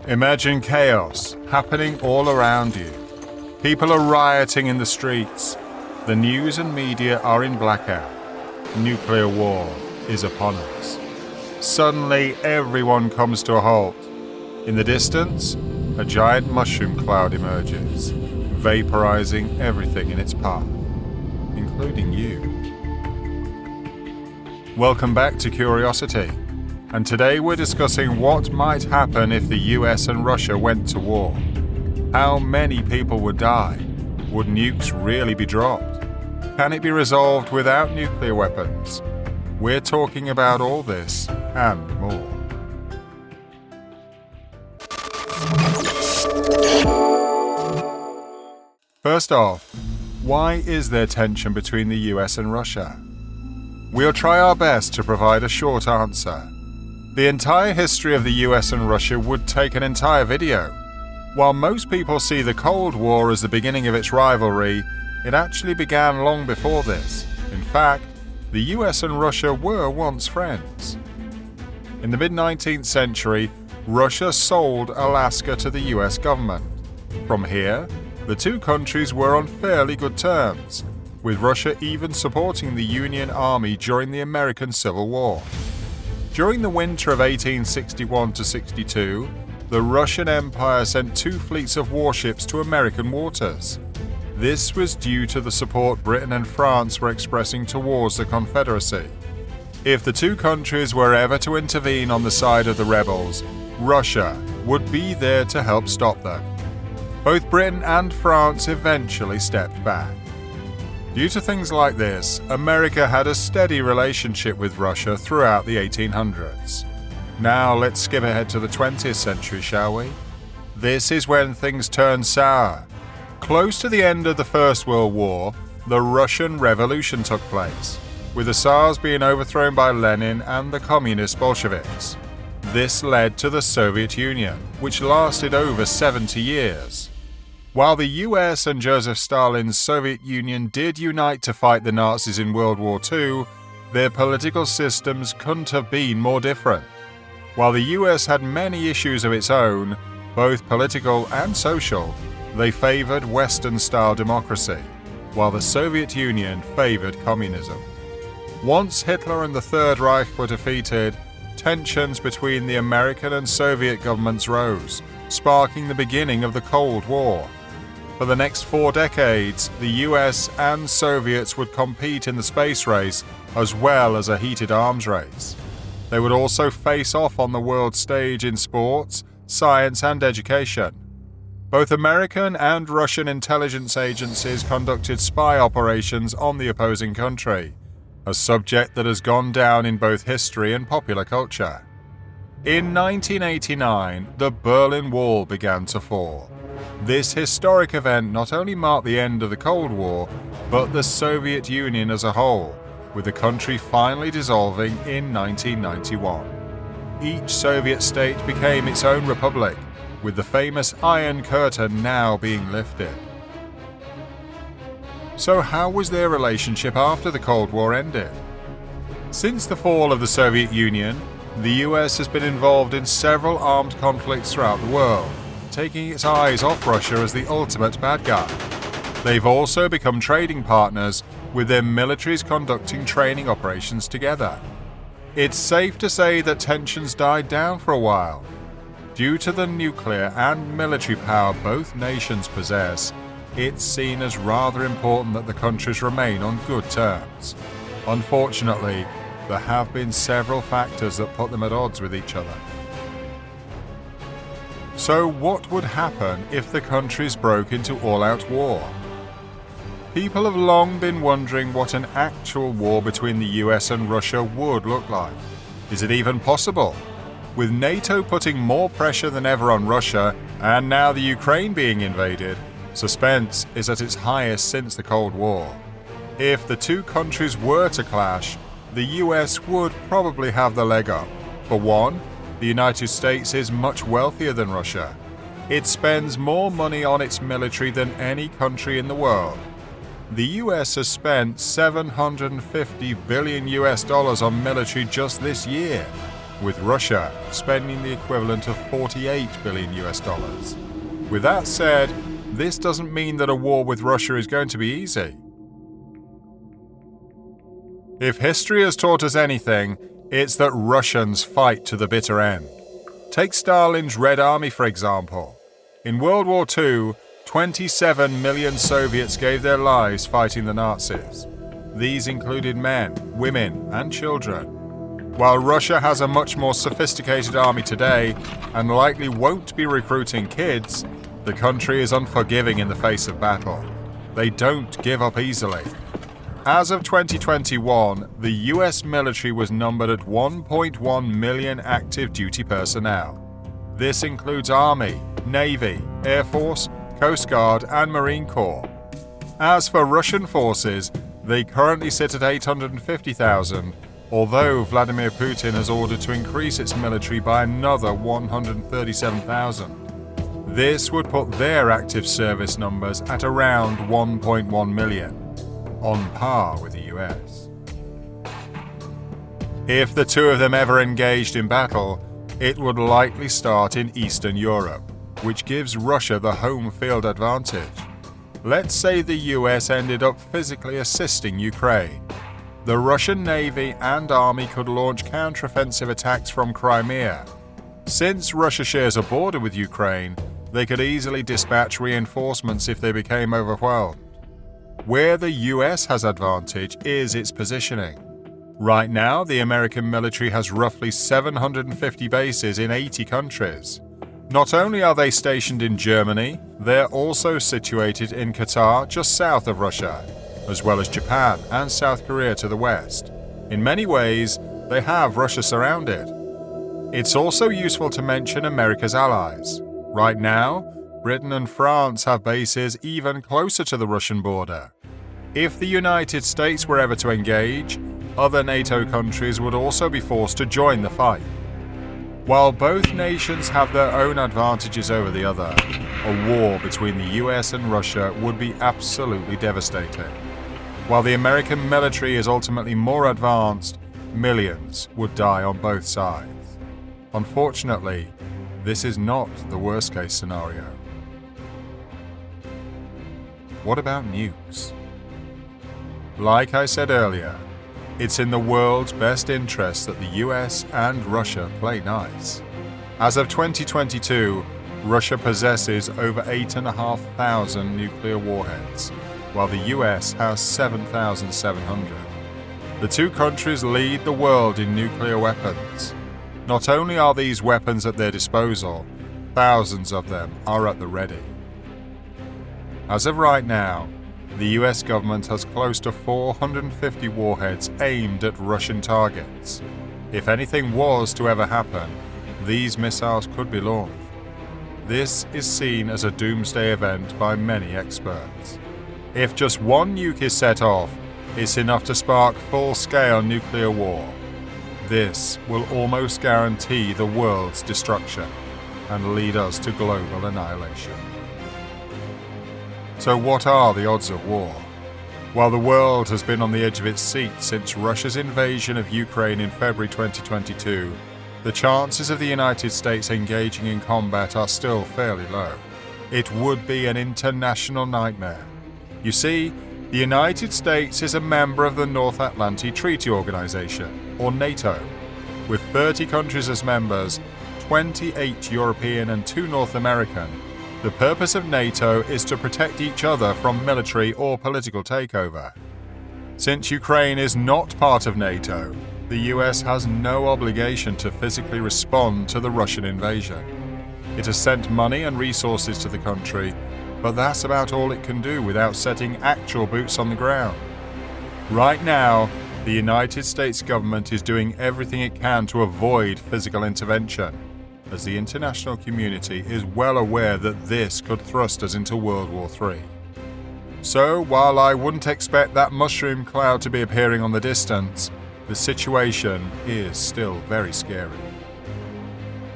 Imagine chaos happening all around you. People are rioting in the streets. The news and media are in blackout. Nuclear war is upon us. Suddenly, everyone comes to a halt. In the distance, a giant mushroom cloud emerges, vaporizing everything in its path, including you. Welcome back to Curiosity, and today we're discussing what might happen if the US and Russia went to war. How many people would die? Would nukes really be dropped? Can it be resolved without nuclear weapons? We're talking about all this and more. First off, why is there tension between the US and Russia? We'll try our best to provide a short answer. The entire history of the US and Russia would take an entire video. While most people see the Cold War as the beginning of its rivalry, it actually began long before this. In fact, the US and Russia were once friends. In the mid-19th century, Russia sold Alaska to the US government. From here, the two countries were on fairly good terms, with Russia even supporting the Union Army during the American Civil War. During the winter of 1861-62, the Russian Empire sent 2 fleets of warships to American waters. This was due to the support Britain and France were expressing towards the Confederacy. If the two countries were ever to intervene on the side of the rebels, Russia would be there to help stop them. Both Britain and France eventually stepped back. Due to things like this, America had a steady relationship with Russia throughout the 1800s. Now let's skip ahead to the 20th century, shall we? This is when things turned sour. Close to the end of the First World War, the Russian Revolution took place, with the Tsars being overthrown by Lenin and the communist Bolsheviks. This led to the Soviet Union, which lasted over 70 years. While the US and Joseph Stalin's Soviet Union did unite to fight the Nazis in World War II, their political systems couldn't have been more different. While the US had many issues of its own, both political and social, they favored Western-style democracy, while the Soviet Union favored communism. Once Hitler and the Third Reich were defeated, tensions between the American and Soviet governments rose, sparking the beginning of the Cold War. For the next 4 decades, the US and Soviets would compete in the space race as well as a heated arms race. They would also face off on the world stage in sports, science, and education. Both American and Russian intelligence agencies conducted spy operations on the opposing country, a subject that has gone down in both history and popular culture. In 1989, the Berlin Wall began to fall. This historic event not only marked the end of the Cold War, but the Soviet Union as a whole, with the country finally dissolving in 1991. Each Soviet state became its own republic, with the famous Iron Curtain now being lifted. So how was their relationship after the Cold War ended? Since the fall of the Soviet Union, the US has been involved in several armed conflicts throughout the world, taking its eyes off Russia as the ultimate bad guy. They've also become trading partners, with their militaries conducting training operations together. It's safe to say that tensions died down for a while. Due to the nuclear and military power both nations possess, it's seen as rather important that the countries remain on good terms. Unfortunately, there have been several factors that put them at odds with each other. So what would happen if the countries broke into all-out war? People have long been wondering what an actual war between the US and Russia would look like. Is it even possible? With NATO putting more pressure than ever on Russia, and now the Ukraine being invaded, suspense is at its highest since the Cold War. If the two countries were to clash, the US would probably have the leg up. For one, the United States is much wealthier than Russia. It spends more money on its military than any country in the world. The US has spent $750 billion on military just this year. with Russia spending the equivalent of $48 billion. With that said, this doesn't mean that a war with Russia is going to be easy. If history has taught us anything, it's that Russians fight to the bitter end. Take Stalin's Red Army, for example. In World War II, 27 million Soviets gave their lives fighting the Nazis. These included men, women, and children. While Russia has a much more sophisticated army today and likely won't be recruiting kids, the country is unforgiving in the face of battle. They don't give up easily. As of 2021, the US military was numbered at 1.1 million active duty personnel. This includes Army, Navy, Air Force, Coast Guard, and Marine Corps. As for Russian forces, they currently sit at 850,000, although Vladimir Putin has ordered to increase its military by another 137,000. This would put their active service numbers at around 1.1 million. On par with the US. If the two of them ever engaged in battle, it would likely start in Eastern Europe, which gives Russia the home field advantage. Let's say the US ended up physically assisting Ukraine. The Russian Navy and Army could launch counteroffensive attacks from Crimea. Since Russia shares a border with Ukraine, they could easily dispatch reinforcements if they became overwhelmed. Where the US has advantage is its positioning. Right now, the American military has roughly 750 bases in 80 countries. Not only are they stationed in Germany, they're also situated in Qatar, just south of Russia, as well as Japan and South Korea to the west. In many ways, they have Russia surrounded. It's also useful to mention America's allies. Right now, Britain and France have bases even closer to the Russian border. If the United States were ever to engage, other NATO countries would also be forced to join the fight. While both nations have their own advantages over the other, a war between the US and Russia would be absolutely devastating. While the American military is ultimately more advanced, millions would die on both sides. Unfortunately, this is not the worst-case scenario. What about nukes? Like I said earlier, it's in the world's best interest that the US and Russia play nice. As of 2022, Russia possesses over 8,500 nuclear warheads, while the US has 7,700. The two countries lead the world in nuclear weapons. Not only are these weapons at their disposal, thousands of them are at the ready. As of right now, the US government has close to 450 warheads aimed at Russian targets. If anything was to ever happen, these missiles could be launched. This is seen as a doomsday event by many experts. If just one nuke is set off, it's enough to spark full-scale nuclear war. This will almost guarantee the world's destruction and lead us to global annihilation. So what are the odds of war? While the world has been on the edge of its seat since Russia's invasion of Ukraine in February 2022, the chances of the United States engaging in combat are still fairly low. It would be an international nightmare. You see, the United States is a member of the North Atlantic Treaty Organization, or NATO. With 30 countries as members, 28 European and 2 North American, the purpose of NATO is to protect each other from military or political takeover. Since Ukraine is not part of NATO, the US has no obligation to physically respond to the Russian invasion. It has sent money and resources to the country, but that's about all it can do without setting actual boots on the ground. Right now, the United States government is doing everything it can to avoid physical intervention, as the international community is well aware that this could thrust us into World War III. So, while I wouldn't expect that mushroom cloud to be appearing on the distance, the situation is still very scary.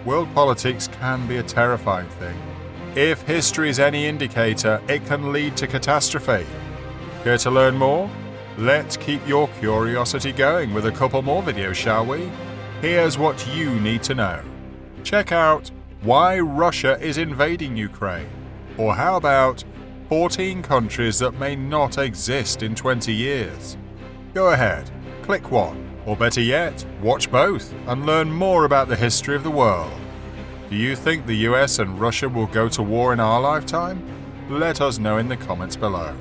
World politics can be a terrifying thing. If history is any indicator, it can lead to catastrophe. Care to learn more? Let's keep your curiosity going with a couple more videos, shall we? Here's what you need to know. Check out why Russia is invading Ukraine, or how about 14 countries that may not exist in 20 years. Go ahead, click one, or better yet, watch both and learn more about the history of the world. Do you think the US and Russia will go to war in our lifetime? Let us know in the comments below.